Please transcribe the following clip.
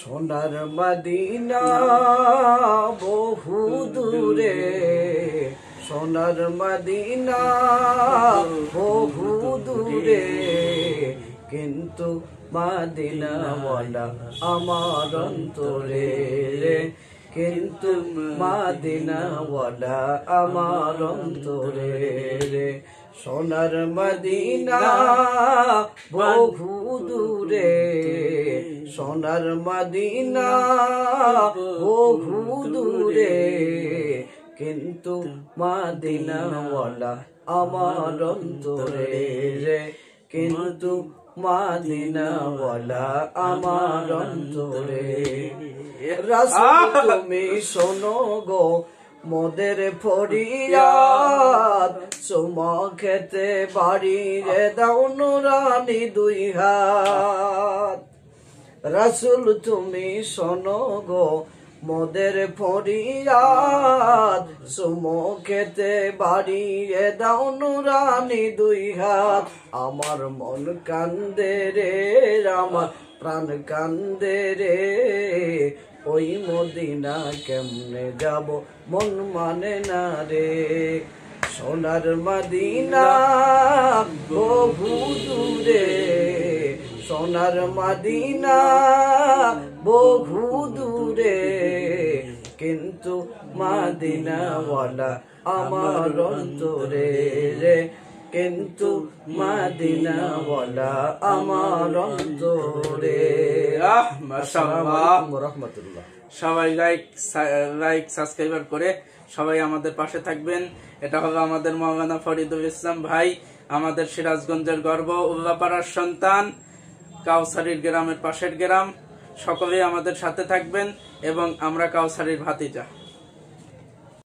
সোনার মদিনা বহু দূরে, সোনার মদিনা বহু দূরে, কিন্তু মদিনাওয়ালা আমার অন্তরে রে, কিন্তু মদিনাওয়ালা আমার অন্তরে রে। সোনার মদিনা বহু দূরে, সোনার মদিনা বহু দূরে, কিন্তু মদিনাওয়ালা আমার অন্তরে রে, কিন্তু মদিনাওয়ালা আমার অন্তরে। রাসূল তুমি শোনো গো মোদের ফরিয়াদ, চুমা খেতে বাড়িয়ে দাও নুরানি দুই হাত। রাসূল তুমি শোনো গো মোদের ফরিয়াদ, চুমো খেতে বাড়িয়ে দাও নুরানি দুই হাত। আমার মন কান্দে রে, আমার প্রাণ কান্দে রে, ওই মদিনা কেমনে যাব মন মানে না রে। সোনার মদিনা বহু দূরে, সোনার মদিনা বহু দূরে, কিন্তু মদিনাওয়ালা আমার অন্তরে রে, কিন্তু মদিনাওয়ালা আমার অন্তরে। মাশাআল্লাহ রাহমাতুল্লাহ। সবাই লাইক সাবস্ক্রাইবার করে সবাই আমাদের পাশে থাকবেন। এটা হলো আমাদের মাওলানা ফরিদুল ইসলাম ভাই, আমাদের সিরাজগঞ্জের গর্ব, উল্লাপাড়ার সন্তান, কাউসারীর গ্রামের পাশের গ্রাম। সকলেই আমাদের সাথে থাকবেন এবং আমরা কাউসারীর ভাতিজা।